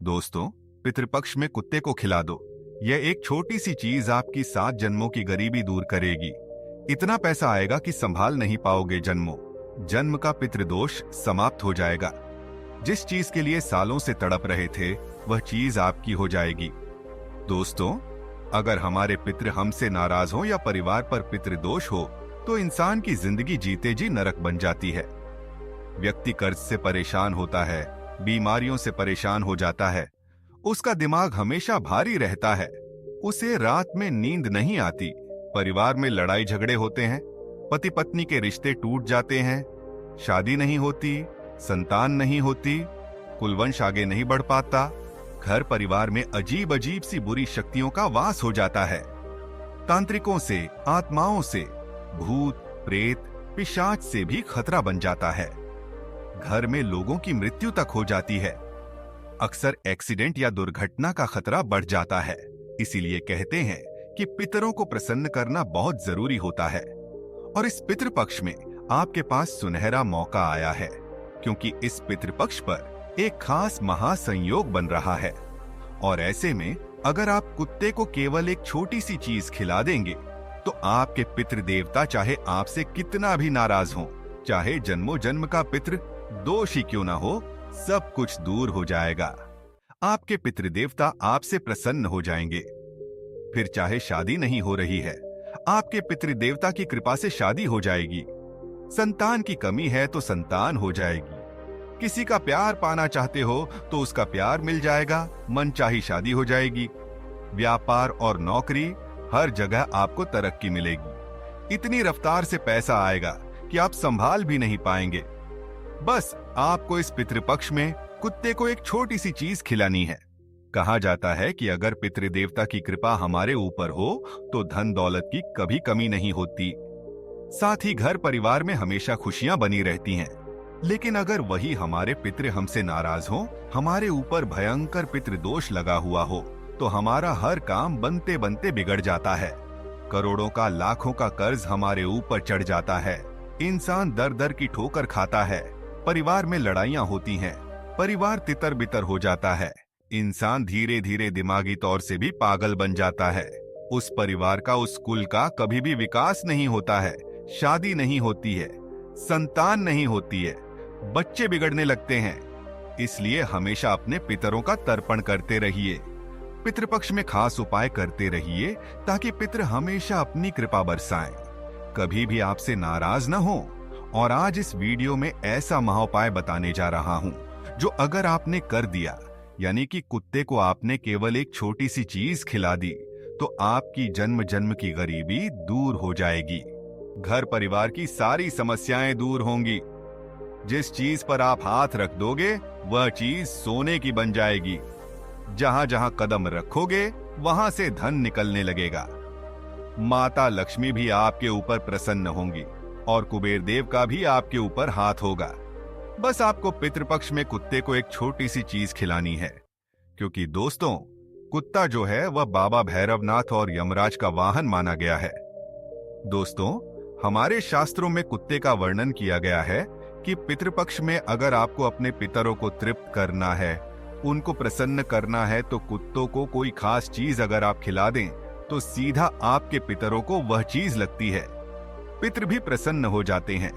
दोस्तों, पितृपक्ष में कुत्ते को खिला दो। यह एक छोटी सी चीज आपकी 7 जन्मों की गरीबी दूर करेगी। इतना पैसा आएगा कि संभाल नहीं पाओगे जन्मों। जन्म का पितृदोष समाप्त हो जाएगा। जिस चीज के लिए सालों से तड़प रहे थे, वह चीज आपकी हो जाएगी। दोस्तों, अगर हमारे पितृ हमसे नाराज हो या परिवार पर पितृदोष हो, तो इंसान की जिंदगी जीते जी नरक बन जाती है। व्यक्ति कर्ज से परेशान होता है, बीमारियों से परेशान हो जाता है, उसका दिमाग हमेशा भारी रहता है, उसे रात में नींद नहीं आती, परिवार में लड़ाई झगड़े होते हैं, पति पत्नी के रिश्ते टूट जाते हैं, शादी नहीं होती, संतान नहीं होती, कुलवंश आगे नहीं बढ़ पाता, घर परिवार में अजीब अजीब सी बुरी शक्तियों का वास हो जाता है। तांत्रिकों से, आत्माओं से, भूत प्रेत पिशाच से भी खतरा बन जाता है। घर में लोगों की मृत्यु तक हो जाती है। अक्सर एक्सीडेंट या दुर्घटना का खतरा बढ़ जाता है। इसीलिए कहते हैं कि पितरों को प्रसन्न करना बहुत जरूरी होता है। और इस पितृपक्ष में आपके पास सुनहरा मौका आया है, क्योंकि इस पितृपक्ष पर एक खास महासंयोग बन रहा है। और ऐसे में अगर आप कुत्ते को केवल एक छोटी सी चीज खिला देंगे, तो आपके पितृ देवता चाहे आपसे कितना भी नाराज हो, चाहे जन्मों जन्म का पितृ दोष ही क्यों ना हो, सब कुछ दूर हो जाएगा। आपके पितृ देवता आपसे प्रसन्न हो जाएंगे। फिर चाहे शादी नहीं हो रही है, आपके पितृ देवता की कृपा से शादी हो जाएगी। संतान की कमी है तो संतान हो जाएगी। किसी का प्यार पाना चाहते हो तो उसका प्यार मिल जाएगा, मनचाही शादी हो जाएगी। व्यापार और नौकरी, हर जगह आपको तरक्की मिलेगी। इतनी रफ्तार से पैसा आएगा कि आप संभाल भी नहीं पाएंगे। बस आपको इस पितृपक्ष में कुत्ते को एक छोटी सी चीज खिलानी है। कहा जाता है कि अगर पितृदेवता की कृपा हमारे ऊपर हो तो धन दौलत की कभी कमी नहीं होती, साथ ही घर परिवार में हमेशा खुशियां बनी रहती हैं। लेकिन अगर वही हमारे पितृ हमसे नाराज हो, हमारे ऊपर भयंकर पितृदोष लगा हुआ हो, तो हमारा हर काम बनते बनते बिगड़ जाता है। करोड़ों का, लाखों का कर्ज हमारे ऊपर चढ़ जाता है। इंसान दर दर की ठोकर खाता है। परिवार में लड़ाइयां होती हैं। परिवार तितर बितर हो जाता है। इंसान धीरे धीरे दिमागी तौर से भी पागल बन जाता है। उस परिवार का, उस कुल का कभी भी विकास नहीं होता है। शादी नहीं होती है, संतान नहीं होती है, बच्चे बिगड़ने लगते हैं। इसलिए हमेशा अपने पितरों का तर्पण करते रहिए। पितृपक्ष में खास उपाय करते रहिए ताकि पितृ हमेशा अपनी कृपा बरसाएं, कभी भी आपसे नाराज न हो। और आज इस वीडियो में ऐसा महाउपाय बताने जा रहा हूं जो अगर आपने कर दिया, यानी कि कुत्ते को आपने केवल एक छोटी सी चीज खिला दी, तो आपकी जन्म जन्म की गरीबी दूर हो जाएगी। घर परिवार की सारी समस्याएं दूर होंगी। जिस चीज पर आप हाथ रख दोगे वह चीज सोने की बन जाएगी। जहां जहां कदम रखोगे वहां से धन निकलने लगेगा। माता लक्ष्मी भी आपके ऊपर प्रसन्न होंगी और कुबेर देव का भी आपके ऊपर हाथ होगा। बस आपको पितृपक्ष में कुत्ते को एक छोटी सी चीज खिलानी है, क्योंकि दोस्तों, कुत्ता जो है वह बाबा भैरवनाथ और यमराज का वाहन माना गया है। दोस्तों, हमारे शास्त्रों में कुत्ते का वर्णन किया गया है कि पितृपक्ष में अगर आपको अपने पितरों को तृप्त करना है, उनको प्रसन्न करना है, तो कुत्तों को कोई खास चीज अगर आप खिला दें तो सीधा आपके पितरों को वह चीज लगती है। पितृ भी प्रसन्न हो जाते हैं।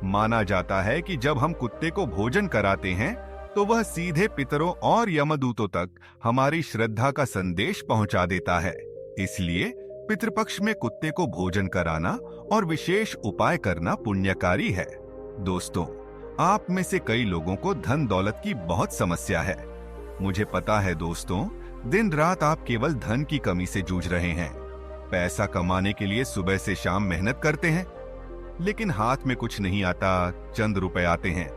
माना जाता है कि जब हम कुत्ते को भोजन कराते हैं तो वह सीधे पितरों और यमदूतों तक हमारी श्रद्धा का संदेश पहुंचा देता है। इसलिए पितृपक्ष में कुत्ते को भोजन कराना और विशेष उपाय करना पुण्यकारी है। दोस्तों, आप में से कई लोगों को धन दौलत की बहुत समस्या है। मुझे पता है दोस्तों, दिन रात आप केवल धन की कमी से जूझ रहे हैं। पैसा कमाने के लिए सुबह से शाम मेहनत करते हैं, लेकिन हाथ में कुछ नहीं आता। चंद रुपए आते हैं,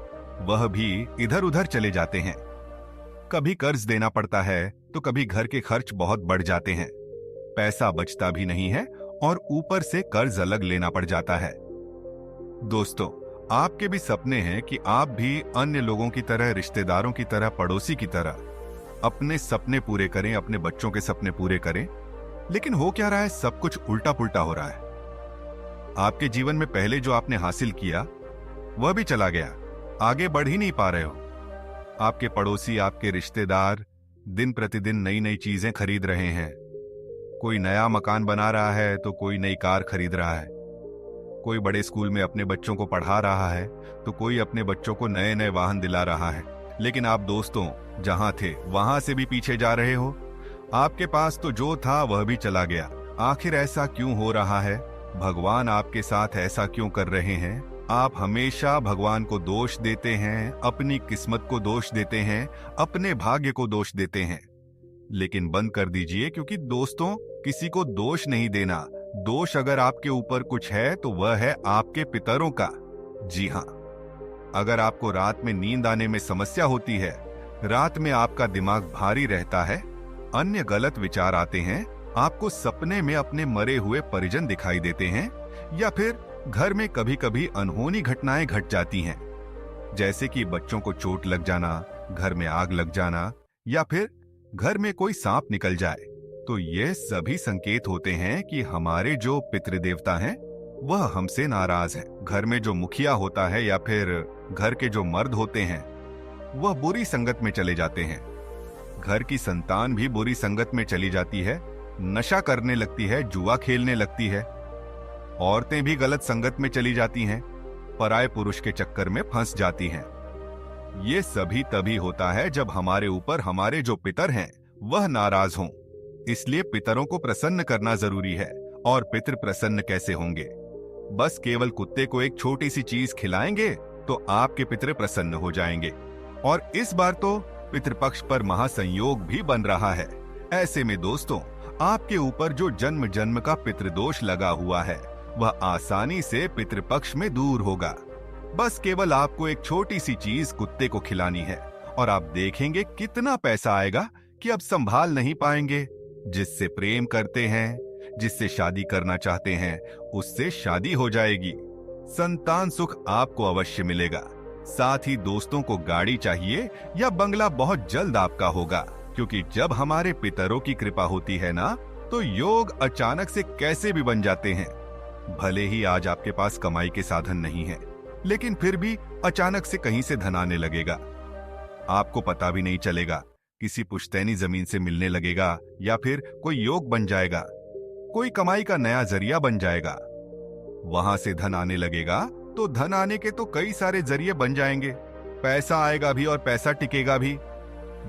वह भी इधर उधर चले जाते हैं। कभी कर्ज देना पड़ता है तो कभी घर के खर्च बहुत बढ़ जाते हैं। पैसा बचता भी नहीं है और ऊपर से कर्ज अलग लेना पड़ जाता है। दोस्तों, आपके भी सपने हैं कि आप भी अन्य लोगों की तरह, रिश्तेदारों की तरह, पड़ोसी की तरह अपने सपने पूरे करें, अपने बच्चों के सपने पूरे करें। लेकिन हो क्या रहा है, सब कुछ उल्टा पुल्टा हो रहा है। आपके जीवन में पहले जो आपने हासिल किया वह भी चला गया, आगे बढ़ ही नहीं पा रहे हो। आपके पड़ोसी, आपके रिश्तेदार दिन प्रतिदिन नई नई चीजें खरीद रहे हैं। कोई नया मकान बना रहा है तो कोई नई कार खरीद रहा है। कोई बड़े स्कूल में अपने बच्चों को पढ़ा रहा है तो कोई अपने बच्चों को नए नए वाहन दिला रहा है। लेकिन आप दोस्तों जहां थे वहां से भी पीछे जा रहे हो। आपके पास तो जो था वह भी चला गया। आखिर ऐसा क्यों हो रहा है? भगवान आपके साथ ऐसा क्यों कर रहे हैं? आप हमेशा भगवान को दोष देते हैं, अपनी किस्मत को दोष देते हैं, अपने भाग्य को दोष देते हैं। लेकिन बंद कर दीजिए, क्योंकि दोस्तों किसी को दोष नहीं देना। दोष अगर आपके ऊपर कुछ है तो वह है आपके पितरों का। जी हाँ, अगर आपको रात में नींद आने में समस्या होती है, रात में आपका दिमाग भारी रहता है, अन्य गलत विचार आते हैं, आपको सपने में अपने मरे हुए परिजन दिखाई देते हैं, या फिर घर में कभी कभी अनहोनी घटनाएं घट जाती हैं, जैसे कि बच्चों को चोट लग जाना, घर में आग लग जाना, या फिर घर में कोई सांप निकल जाए, तो ये सभी संकेत होते हैं कि हमारे जो पितृदेवता हैं वह हमसे नाराज है। घर में जो मुखिया होता है या फिर घर के जो मर्द होते हैं वह बुरी संगत में चले जाते हैं। घर की संतान भी बुरी संगत में चली जाती है, नशा करने लगती है, जुआ खेलने लगती है। औरतें भी गलत संगत में चली जाती हैं, पराये पुरुष के चक्कर में फंस जाती हैं। ये सभी तभी होता है जब हमारे ऊपर हमारे जो पितर हैं वह नाराज हों। इसलिए पितरों को प्रसन्न करना जरूरी है। और पितर प्रसन्न कैसे होंगे? बस केवल कुत्ते को एक छोटी सी चीज खिलाएंगे तो आपके पितर प्रसन्न हो जाएंगे। और इस बार तो पितृपक्ष पर महासंयोग भी बन रहा है। ऐसे में दोस्तों, आपके ऊपर जो जन्म जन्म का पितृदोष लगा हुआ है वह आसानी से पितृपक्ष में दूर होगा। बस केवल आपको एक छोटी सी चीज कुत्ते को खिलानी है और आप देखेंगे कितना पैसा आएगा कि अब संभाल नहीं पाएंगे। जिससे प्रेम करते हैं, जिससे शादी करना चाहते हैं, उससे शादी हो जाएगी। संतान सुख आपको अवश्य मिलेगा। साथ ही दोस्तों को गाड़ी चाहिए या बंगला बहुत जल्द आपका होगा, क्योंकि जब हमारे पितरों की कृपा होती है ना, तो योग अचानक से कैसे भी बन जाते हैं। भले ही आज आपके पास कमाई के साधन नहीं है, लेकिन फिर भी अचानक से कहीं से धन आने लगेगा। आपको पता भी नहीं चलेगा, किसी पुश्तैनी जमीन से मिलने लगेगा या फिर कोई योग बन जाएगा, कोई कमाई का नया जरिया बन जाएगा। वहां से धन आने लगेगा तो धन आने के तो कई सारे जरिए बन जाएंगे। पैसा आएगा भी और पैसा टिकेगा भी।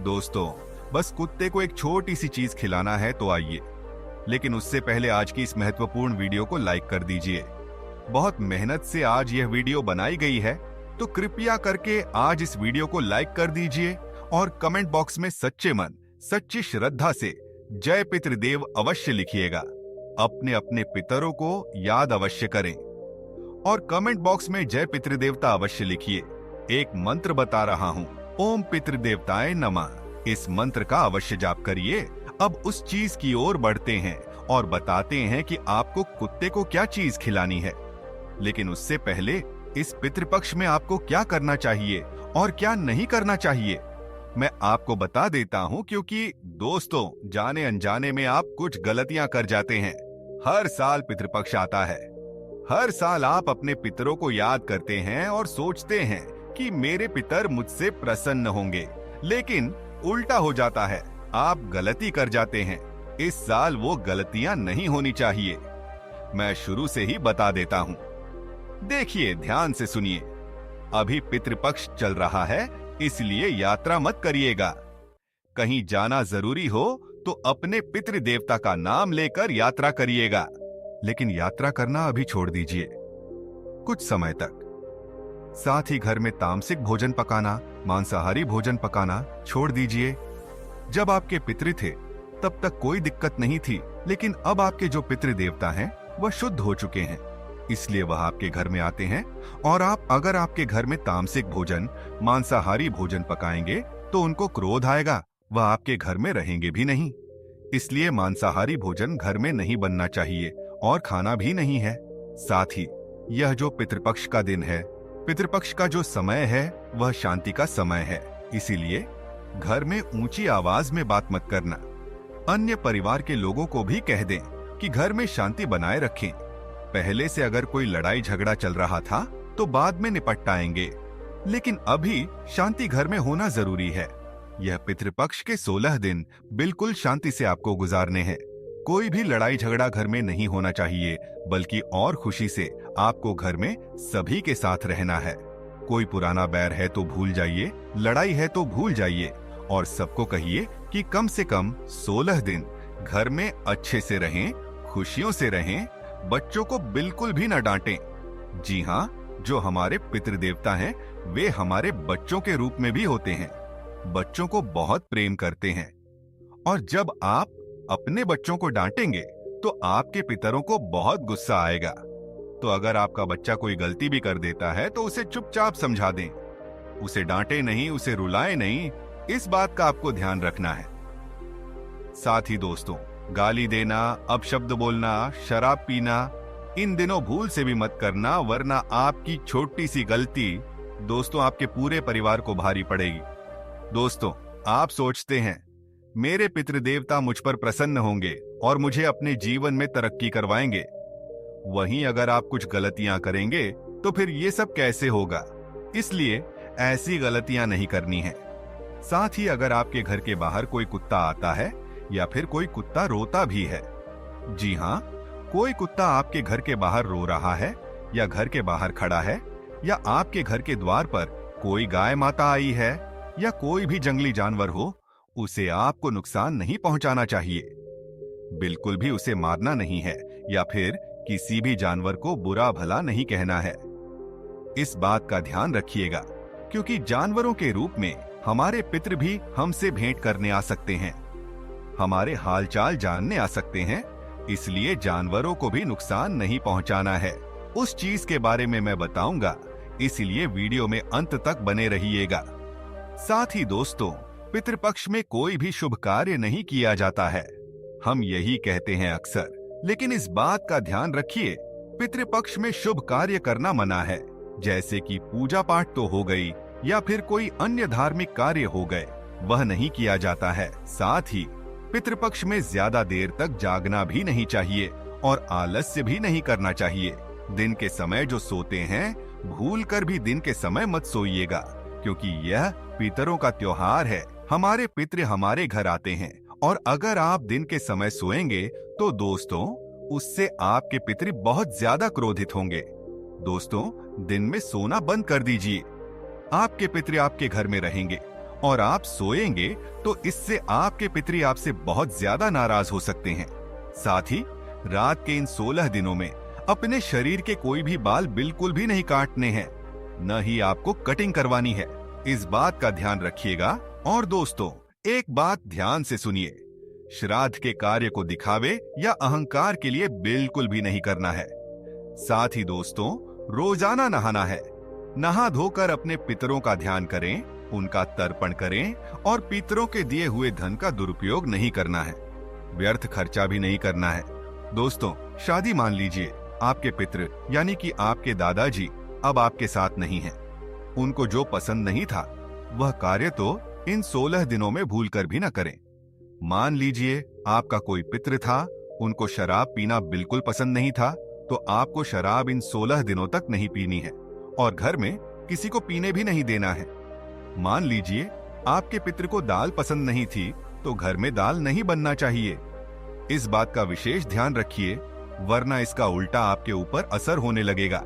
दोस्तों, बस कुत्ते को एक छोटी सी चीज खिलाना है तो आइए, लेकिन उससे पहले आज की इस महत्वपूर्ण वीडियो को लाइक कर दीजिए। बहुत मेहनत से आज यह वीडियो बनाई गई है, तो कृपया करके आज इस वीडियो को लाइक कर दीजिए और कमेंट बॉक्स में सच्चे मन, सच्ची श्रद्धा से जय पितृदेव अवश्य लिखिएगा। अपने अपने पितरों को याद अवश्य करें और कमेंट बॉक्स में जय पितृदेवता अवश्य लिखिए। एक मंत्र बता रहा हूँ, ओम पितृदेवताय नमः। इस मंत्र का अवश्य जाप करिए। अब उस चीज की ओर बढ़ते हैं और बताते हैं कि आपको कुत्ते को क्या चीज खिलानी है। लेकिन उससे पहले इस पितृपक्ष में आपको क्या करना चाहिए और क्या नहीं करना चाहिए मैं आपको बता देता हूं, क्योंकि दोस्तों, जाने अनजाने में आप कुछ गलतियां कर जाते हैं। हर साल पितृपक्ष आता है। हर साल आप अपने पितरों को याद करते हैं और सोचते हैं कि मेरे पितर मुझसे प्रसन्न होंगे, लेकिन उल्टा हो जाता है। आप गलती कर जाते हैं। इस साल वो गलतियां नहीं होनी चाहिए। मैं शुरू से ही बता देता हूं। देखिए, ध्यान से सुनिए। अभी पितृपक्ष चल रहा है, इसलिए यात्रा मत करिएगा। कहीं जाना जरूरी हो तो अपने पितृदेवता का नाम लेकर यात्रा करिएगा, लेकिन यात्रा करना अभी छोड़ दीजिए कुछ समय तक। साथ ही घर में तामसिक भोजन पकाना, मांसाहारी भोजन पकाना छोड़ दीजिए। जब आपके पितृ थे तब तक कोई दिक्कत नहीं थी, लेकिन अब आपके जो पितृदेवता हैं वह शुद्ध हो चुके हैं, इसलिए वह आपके घर में आते हैं। और आप अगर आपके घर में तामसिक भोजन, मांसाहारी भोजन पकाएंगे तो उनको क्रोध आएगा, वह आपके घर में रहेंगे भी नहीं। इसलिए मांसाहारी भोजन घर में नहीं बनना चाहिए और खाना भी नहीं है। साथ ही यह जो पितृपक्ष का दिन है, पितृपक्ष का जो समय है वह शांति का समय है, इसीलिए घर में ऊंची आवाज में बात मत करना। अन्य परिवार के लोगों को भी कह दें कि घर में शांति बनाए रखें। पहले से अगर कोई लड़ाई झगड़ा चल रहा था तो बाद में निपटाएंगे। लेकिन अभी शांति घर में होना जरूरी है। यह पितृपक्ष के 16 दिन बिल्कुल शांति से आपको गुजारने हैं। कोई भी लड़ाई झगड़ा घर में नहीं होना चाहिए, बल्कि और खुशी से आपको घर में सभी के साथ रहना है। कोई पुराना बैर है तो भूल जाइए, लड़ाई है तो भूल जाइए और सबको कहिए कि कम से कम 16 दिन घर में अच्छे से रहें, खुशियों से रहें, बच्चों को बिल्कुल भी न डांटें। जी हाँ, जो हमारे पितृदेवता हैं, वे हमारे बच्चों के रूप में भी होते हैं, बच्चों को बहुत प्रेम करते हैं। और जब आप अपने बच्चों को डांटेंगे तो आपके पितरों को बहुत गुस्सा आएगा। तो अगर आपका बच्चा कोई गलती भी कर देता है तो उसे चुपचाप समझा दें, उसे डांटे नहीं, उसे रुलाएं नहीं। इस बात का आपको ध्यान रखना है। साथ ही दोस्तों, गाली देना, अपशब्द बोलना, शराब पीना, इन दिनों भूल से भी मत करना, वरना आपकी छोटी सी गलती दोस्तों आपके पूरे परिवार को भारी पड़ेगी। दोस्तों, आप सोचते हैं मेरे पितृदेवता मुझ पर प्रसन्न होंगे और मुझे अपने जीवन में तरक्की करवाएंगे। वहीं अगर आप कुछ गलतियां करेंगे तो फिर ये सब कैसे होगा? इसलिए ऐसी गलतियां नहीं करनी है। साथ ही अगर आपके घर के बाहर कोई कुत्ता आता है या फिर कोई कुत्ता रोता भी है, जी हाँ, कोई कुत्ता आपके घर के बाहर रो रहा है या घर के बाहर खड़ा है, या आपके घर के द्वार पर कोई गाय माता आई है या कोई भी जंगली जानवर हो, उसे आपको नुकसान नहीं पहुंचाना चाहिए। बिल्कुल भी उसे मारना नहीं है या फिर किसी भी जानवर को बुरा भला नहीं कहना है। इस बात का ध्यान रखिएगा, क्योंकि जानवरों के रूप में हमारे पितृ भी हमसे भेंट करने आ सकते हैं, हमारे हालचाल जानने आ सकते हैं। इसलिए जानवरों को भी नुकसान नहीं पहुंचाना है। उस चीज के बारे में मैं बताऊंगा, इसलिए वीडियो में अंत तक बने रहिएगा। साथ ही दोस्तों, पितृपक्ष में कोई भी शुभ कार्य नहीं किया जाता है। हम यही कहते हैं अक्सर, लेकिन इस बात का ध्यान रखिए, पितृपक्ष में शुभ कार्य करना मना है। जैसे कि पूजा पाठ तो हो गई या फिर कोई अन्य धार्मिक कार्य हो गए, वह नहीं किया जाता है। साथ ही पितृपक्ष में ज्यादा देर तक जागना भी नहीं चाहिए और आलस्य भी नहीं करना चाहिए। दिन के समय जो सोते हैं, भूलकर भी दिन के समय मत सोइएगा, क्योंकि यह पितरों का त्योहार है। हमारे पितृ हमारे घर आते हैं और अगर आप दिन के समय सोएंगे तो दोस्तों, उससे आपके पितृ बहुत ज्यादा क्रोधित होंगे। दोस्तों, दिन में सोना बंद कर दीजिए। आपके पितृ आपके घर में रहेंगे और आप सोएंगे तो इससे आपके पितृ आपसे बहुत ज्यादा नाराज हो सकते हैं। साथ ही रात के इन 16 दिनों में अपने शरीर के कोई भी बाल बिल्कुल भी नहीं काटने हैं, न ही आपको कटिंग करवानी है। इस बात का ध्यान रखिएगा। और दोस्तों, एक बात ध्यान से सुनिए, श्राद्ध के कार्य को दिखावे या अहंकार के लिए बिल्कुल भी नहीं करना है। साथ ही दोस्तों, रोजाना नहाना है। नहा धोकर अपने पितरों का ध्यान करें, उनका तर्पण करें और पितरों के दिए हुए धन का दुरुपयोग नहीं करना है। व्यर्थ खर्चा भी नहीं करना है। दोस्तों, शादी मान लीजिए, आपके पितृ यानी कि आपके दादाजी अब आपके साथ नहीं हैं। उनको जो पसंद नहीं था वह कार्य तो इन 16 दिनों में भूलकर भी न करें। मान लीजिए आपका कोई पितृ था, उनको शराब पीना बिल्कुल पसंद नहीं था, तो आपको शराब इन 16 दिनों तक नहीं पीनी है और घर में किसी को पीने भी नहीं देना है। मान लीजिए आपके पितृ को दाल पसंद नहीं थी, तो घर में दाल नहीं बनना चाहिए। इस बात का विशेष ध्यान रखिए, वरना इसका उल्टा आपके ऊपर असर होने लगेगा।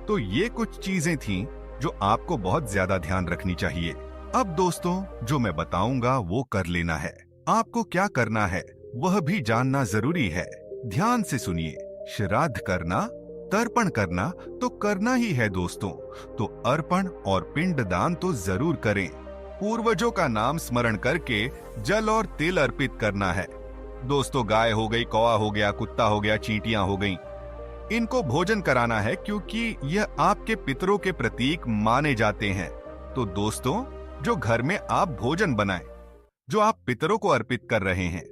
तो ये कुछ चीजें थीं जो आपको बहुत ज्यादा ध्यान रखनी चाहिए। अब दोस्तों, जो मैं बताऊंगा वो कर लेना है। आपको क्या करना है वह भी जानना जरूरी है। ध्यान से सुनिए। श्राद्ध करना, तर्पण करना तो करना ही है दोस्तों, तो अर्पण और पिंडदान तो जरूर करें। पूर्वजों का नाम स्मरण करके जल और तिल अर्पित करना है। दोस्तों, गाय हो गई, कौवा हो गया, कुत्ता हो गया, चींटियां हो गईं, इनको भोजन कराना है, क्योंकि यह आपके पितरों के प्रतीक माने जाते हैं। तो दोस्तों, जो घर में आप भोजन बनाएं, जो आप पितरों को अर्पित कर रहे हैं,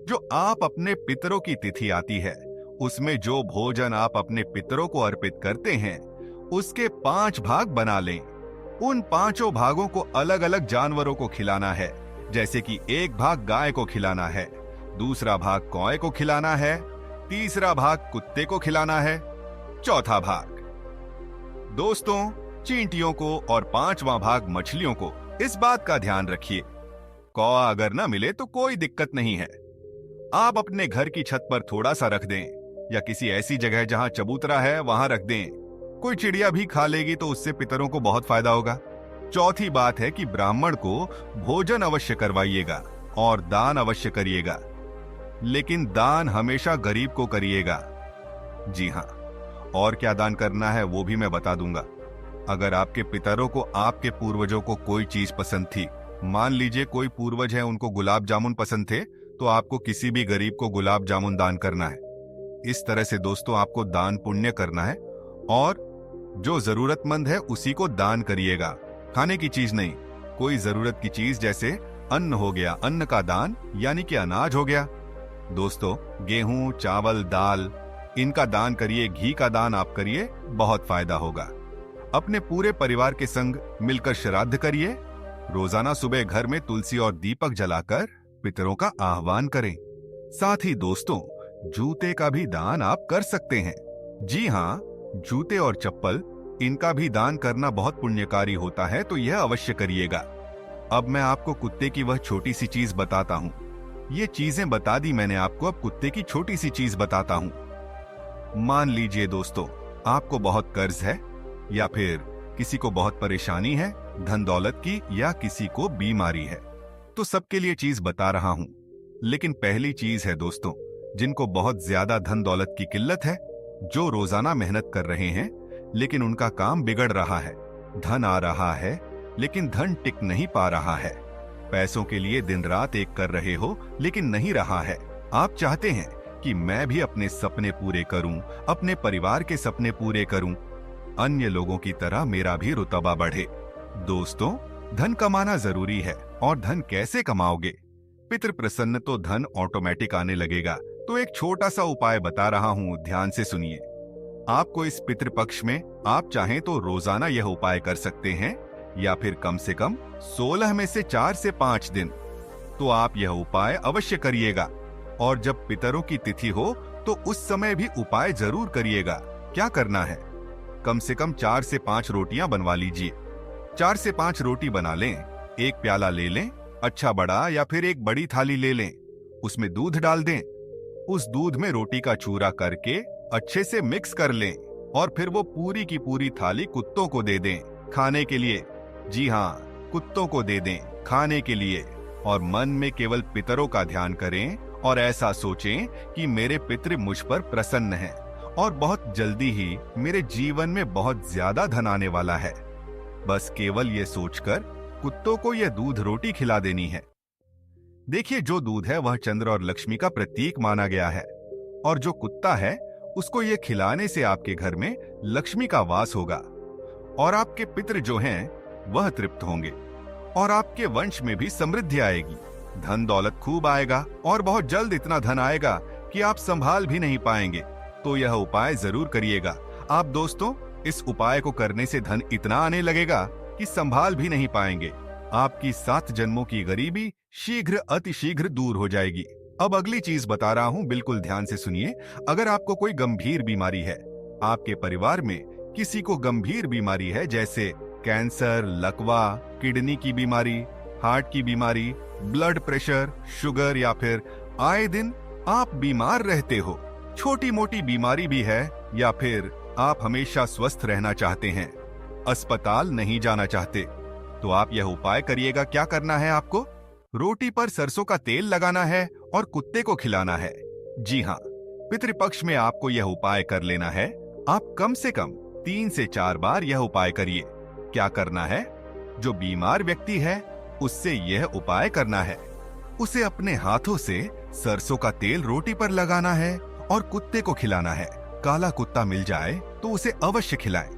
जो आप अपने पितरों की तिथि आती है, उसमें जो भोजन आप अपने पितरों को अर्पित करते हैं, उसके 5 भाग बना लें। उन 5 भागों को अलग अलग जानवरों को खिलाना है। जैसे कि एक भाग गाय को खिलाना है, दूसरा भाग कौए को खिलाना है, तीसरा भाग कुत्ते को खिलाना है, चौथा भाग। दोस्तों, चींटियों को और 5वां भाग मछलियों को। इस बात का ध्यान रखिए, कौवा अगर ना मिले तो कोई दिक्कत नहीं है। आप अपने घर की छत पर थोड़ा सा रख दें या किसी ऐसी जगह जहां चबूतरा है वहां रख दें। कोई चिड़िया भी खा लेगी तो उससे पितरों को बहुत फायदा होगा। चौथी बात है कि ब्राह्मण को भोजन अवश्य करवाइएगा और दान अवश्य करिएगा, लेकिन दान हमेशा गरीब को करिएगा। जी हाँ, और क्या दान करना है वो भी मैं बता दूंगा। अगर आपके पितरों को आपके पूर्वजों को कोई चीज पसंद थी, मान लीजिए कोई पूर्वज है उनको गुलाब जामुन पसंद थे, तो आपको किसी भी गरीब को गुलाब जामुन दान करना है। इस तरह से दोस्तों आपको दान पुण्य करना है और जो जरूरतमंद है उसी को दान करिएगा, खाने की चीज नहीं। कोई जरूरत की चीज जैसे अन्न हो गया, अन्न का दान यानी कि अनाज हो गया। दोस्तों गेहूं, चावल, दाल इनका दान करिए, घी का दान आप करिए, बहुत फायदा होगा। अपने पूरे परिवार के संग मिलकर श्राद्ध करिए। रोजाना सुबह घर में तुलसी और दीपक जलाकर पितरों का आह्वान करें। साथ ही दोस्तों जूते का भी दान आप कर सकते हैं। जी हाँ, जूते और चप्पल इनका भी दान करना बहुत पुण्यकारी होता है, तो यह अवश्य करिएगा। अब मैं आपको कुत्ते की वह छोटी सी चीज बताता हूँ। ये चीजें बता दी मैंने आपको, अब कुत्ते की छोटी सी चीज बताता हूँ। मान लीजिए दोस्तों आपको बहुत कर्ज है या फिर किसी को बहुत परेशानी है धन दौलत की, या किसी को बीमारी है, तो सबके लिए चीज बता रहा हूँ। लेकिन पहली चीज है दोस्तों, जिनको बहुत ज्यादा धन दौलत की किल्लत है, जो रोजाना मेहनत कर रहे हैं लेकिन उनका काम बिगड़ रहा है, धन आ रहा है लेकिन धन टिक नहीं पा रहा है, पैसों के लिए दिन रात एक कर रहे हो लेकिन नहीं रहा है। आप चाहते हैं कि मैं भी अपने सपने पूरे करूं, अपने परिवार के सपने पूरे करूं, अन्य लोगों की तरह मेरा भी रुतबा बढ़े। दोस्तों धन कमाना जरूरी है, और धन कैसे कमाओगे? पितृ प्रसन्न तो धन ऑटोमेटिक आने लगेगा। तो एक छोटा सा उपाय बता रहा हूँ, ध्यान से सुनिए। आपको इस पितृपक्ष में आप चाहें तो रोजाना यह उपाय कर सकते हैं, या फिर कम से कम 16 में से 4 से 5 दिन। तो आप यह उपाय अवश्य करिएगा, और जब पितरों की तिथि हो तो उस समय भी उपाय जरूर करिएगा। क्या करना है? कम से कम 4 से 5 रोटियां बनवा लीजिए। 4 से 5 रोटी बना लें, एक प्याला ले लें, अच्छा बड़ा, या फिर एक बड़ी थाली ले लें, उसमें दूध डाल दें। उस दूध में रोटी का चूरा करके अच्छे से मिक्स कर लें, और फिर वो पूरी की पूरी थाली कुत्तों को दे दें खाने के लिए। जी हाँ, कुत्तों को दे दें खाने के लिए, और मन में केवल पितरों का ध्यान करें और ऐसा सोचें कि मेरे पितृ मुझ पर प्रसन्न हैं और बहुत जल्दी ही मेरे जीवन में बहुत ज्यादा धन आने वाला है। बस केवल ये सोचकर कुत्तों को यह दूध रोटी खिला देनी है। देखिए, जो दूध है वह चंद्र और लक्ष्मी का प्रतीक माना गया है, और जो कुत्ता है उसको ये खिलाने से आपके घर में लक्ष्मी का वास होगा, और आपके पितृ जो हैं वह तृप्त होंगे, और आपके वंश में भी समृद्धि आएगी, धन दौलत खूब आएगा, और बहुत जल्द इतना धन आएगा कि आप संभाल भी नहीं पाएंगे। तो यह उपाय जरूर करिएगा आप दोस्तों। इस उपाय को करने से धन इतना आने लगेगा कि संभाल भी नहीं पाएंगे। आपकी 7 जन्मों की गरीबी शीघ्र अति शीघ्र दूर हो जाएगी। अब अगली चीज बता रहा हूँ, बिल्कुल ध्यान से सुनिए। अगर आपको कोई गंभीर बीमारी है, आपके परिवार में किसी को गंभीर बीमारी है, जैसे कैंसर, लकवा, किडनी की बीमारी, हार्ट की बीमारी, ब्लड प्रेशर, शुगर, या फिर आए दिन आप बीमार रहते हो, छोटी मोटी बीमारी भी है, या फिर आप हमेशा स्वस्थ रहना चाहते हैं, अस्पताल नहीं जाना चाहते, तो आप यह उपाय करिएगा। क्या करना है आपको? रोटी पर सरसों का तेल लगाना है और कुत्ते को खिलाना है। जी हाँ, पितृपक्ष में आपको यह उपाय कर लेना है। आप कम से कम 3 से 4 बार यह उपाय करिए। क्या करना है? जो बीमार व्यक्ति है उससे यह उपाय करना है। उसे अपने हाथों से सरसों का तेल रोटी पर लगाना है और कुत्ते को खिलाना है। काला कुत्ता मिल जाए तो उसे अवश्य खिलाएं,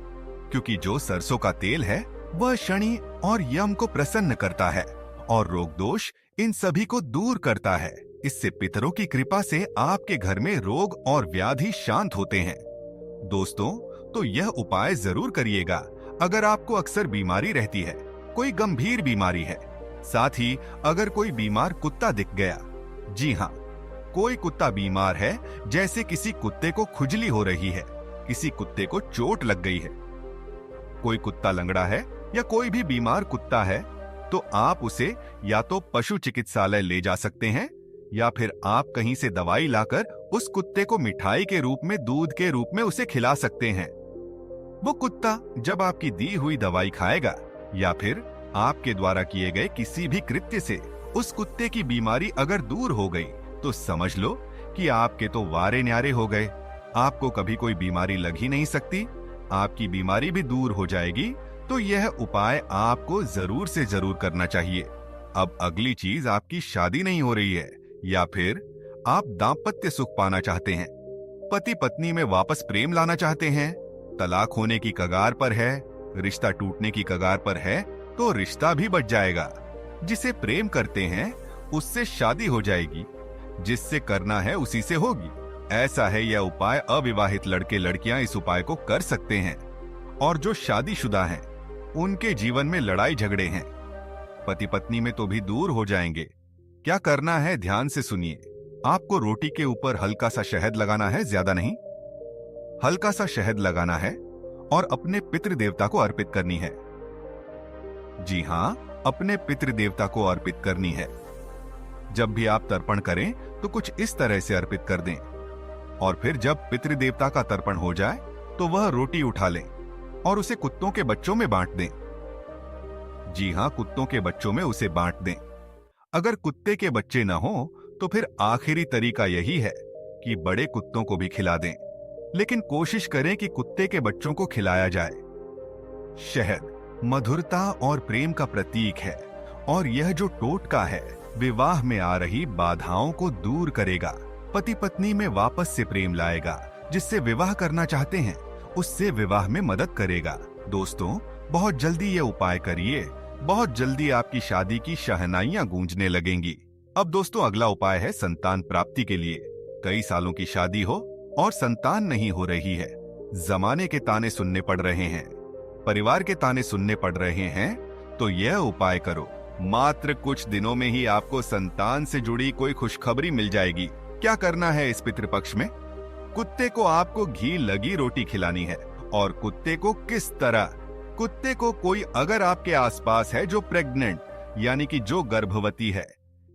क्योंकि जो सरसों का तेल है वह शनि और यम को प्रसन्न करता है और रोग दोष इन सभी को दूर करता है। इससे पितरों की कृपा से आपके घर में रोग और व्याधि शांत होते हैं। दोस्तों, तो यह उपाय जरूर करिएगा। अगर आपको अक्सर बीमारी रहती है, कोई गंभीर बीमारी है, साथ ही अगर कोई बीमार कुत्ता दिख गया, जी हाँ, कोई कुत्ता बीमार है, जैसे किसी कुत्ते को खुजली हो रही है, किसी कुत्ते को चोट लग गई है, कोई कुत्ता लंगड़ा है या कोई भी बीमार कुत्ता है तो आप उसे या तो पशु चिकित्सालय ले जा सकते हैं या फिर आप कहीं से दवाई लाकर उस कुत्ते को मिठाई के रूप में, दूध के रूप में उसे खिला सकते हैं। वो कुत्ता जब आपकी दी हुई दवाई खाएगा या फिर आपके द्वारा किए गए किसी भी कृत्य से उस कुत्ते की बीमारी अगर दूर हो गई तो समझ लो कि आपके तो वारे न्यारे हो गए। आपको कभी कोई बीमारी लग ही नहीं सकती, आपकी बीमारी भी दूर हो जाएगी। तो यह उपाय आपको जरूर से जरूर करना चाहिए। अब अगली चीज, आपकी शादी नहीं हो रही है या फिर आप दाम्पत्य सुख पाना चाहते हैं, पति पत्नी में वापस प्रेम लाना चाहते हैं, तलाक होने की कगार पर है, रिश्ता टूटने की कगार पर है, तो रिश्ता भी बच जाएगा। जिसे प्रेम करते हैं उससे शादी हो जाएगी, जिससे करना है उसी से होगी। ऐसा है यह उपाय। अविवाहित लड़के लड़कियां इस उपाय को कर सकते हैं। और जो शादीशुदा हैं उनके जीवन में लड़ाई झगड़े हैं, पति पत्नी में तो भी दूर हो जाएंगे। क्या करना है ध्यान से सुनिए। आपको रोटी के ऊपर हल्का सा शहद लगाना है, ज्यादा नहीं, हल्का सा शहद लगाना है और अपने पितृ देवता को अर्पित करनी है। जी हां, अपने पितृ देवता को अर्पित करनी है। जब भी आप तर्पण करें तो कुछ इस तरह से अर्पित कर दें और फिर जब पितृ देवता का तर्पण हो जाए तो वह रोटी उठा लें और उसे कुत्तों के बच्चों में बांट दें। जी हां, कुत्तों के बच्चों में उसे बांट दें। अगर कुत्ते के बच्चे न हो तो फिर आखिरी तरीका यही है कि बड़े कुत्तों को भी खिला दें, लेकिन कोशिश करें कि कुत्ते के बच्चों को खिलाया जाए। शहद मधुरता और प्रेम का प्रतीक है और यह जो टोटका है विवाह में आ रही बाधाओं को दूर करेगा, पति पत्नी में वापस से प्रेम लाएगा, जिससे विवाह करना चाहते हैं उससे विवाह में मदद करेगा। दोस्तों, बहुत जल्दी ये उपाय करिए, बहुत जल्दी आपकी शादी की शहनाइयां गूंजने लगेंगी। अब दोस्तों, अगला उपाय है संतान प्राप्ति के लिए। कई सालों की शादी हो और संतान नहीं हो रही है, जमाने के ताने सुनने पड़ रहे हैं, परिवार के ताने सुनने पड़ रहे हैं, तो यह उपाय करो। मात्र कुछ दिनों में ही आपको संतान से जुड़ी कोई खुशखबरी मिल जाएगी। क्या करना है इस पितृपक्ष में? कुत्ते को आपको घी लगी रोटी खिलानी है। और कुत्ते को किस तरह? कुत्ते को कोई अगर आपके आसपास है जो प्रेग्नेंट यानी कि जो गर्भवती है,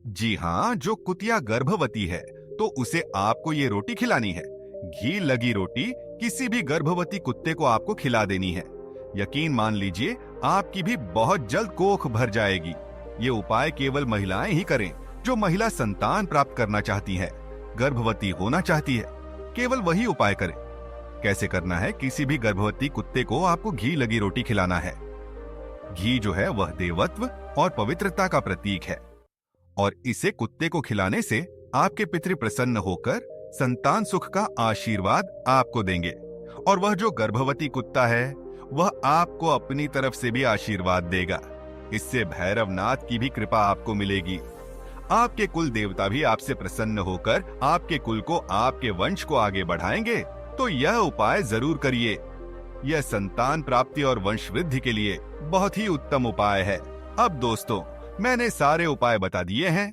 जी हाँ, जो कुतिया गर्भवती है, तो उसे आपको ये रोटी खिलानी है। घी लगी रोटी किसी भी गर्भवती कुत्ते को आपको खिला देनी है। यकीन मान लीजिए आपकी भी बहुत जल्द कोख भर जाएगी। ये उपाय केवल महिलाएं ही करें जो महिला संतान प्राप्त करना चाहती है, गर्भवती होना चाहती है, केवल वही उपाय करें। कैसे करना है? किसी भी गर्भवती कुत्ते को आपको घी लगी रोटी खिलाना है। घी जो है वह देवत्व और पवित्रता का प्रतीक है और इसे कुत्ते को खिलाने से आपके पितृ प्रसन्न होकर संतान सुख का आशीर्वाद आपको देंगे और वह जो गर्भवती कुत्ता है वह आपको अपनी तरफ से भी आशीर्वाद देगा। इससे भैरवनाथ की भी कृपा आपको मिलेगी। आपके कुल देवता भी आपसे प्रसन्न होकर आपके कुल को, आपके वंश को आगे बढ़ाएंगे। तो यह उपाय जरूर करिए। यह संतान प्राप्ति और वंश वृद्धि के लिए बहुत ही उत्तम उपाय है। अब दोस्तों, मैंने सारे उपाय बता दिए हैं,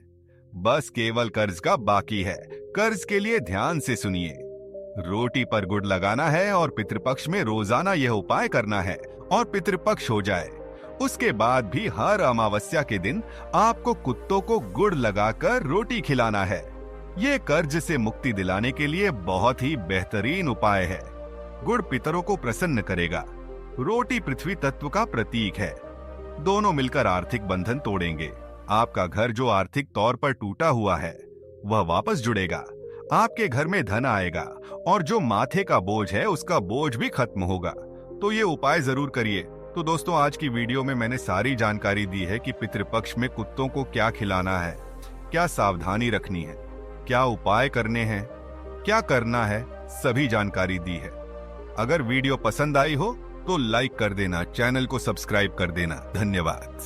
बस केवल कर्ज का बाकी है। कर्ज के लिए ध्यान से सुनिए। रोटी पर गुड़ लगाना है और पितृपक्ष में रोजाना यह उपाय करना है और पितृपक्ष हो जाए उसके बाद भी हर अमावस्या के दिन आपको कुत्तों को गुड़ लगाकर रोटी खिलाना है। ये कर्ज से मुक्ति दिलाने के लिए बहुत ही बेहतरीन उपाय है। गुड़ पितरों को प्रसन्न करेगा, रोटी पृथ्वी तत्व का प्रतीक है। दोनों मिलकर आर्थिक बंधन तोड़ेंगे। आपका घर जो आर्थिक तौर पर टूटा हुआ है वह वापस जुड़ेगा। आपके घर में धन आएगा और जो माथे का बोझ है उसका बोझ भी खत्म होगा। तो ये उपाय जरूर करिए। तो दोस्तों, आज की वीडियो में मैंने सारी जानकारी दी है कि पितृपक्ष में कुत्तों को क्या खिलाना है, क्या सावधानी रखनी है, क्या उपाय करने हैं, क्या करना है, सभी जानकारी दी है। अगर वीडियो पसंद आई हो तो लाइक कर देना, चैनल को सब्सक्राइब कर देना। धन्यवाद।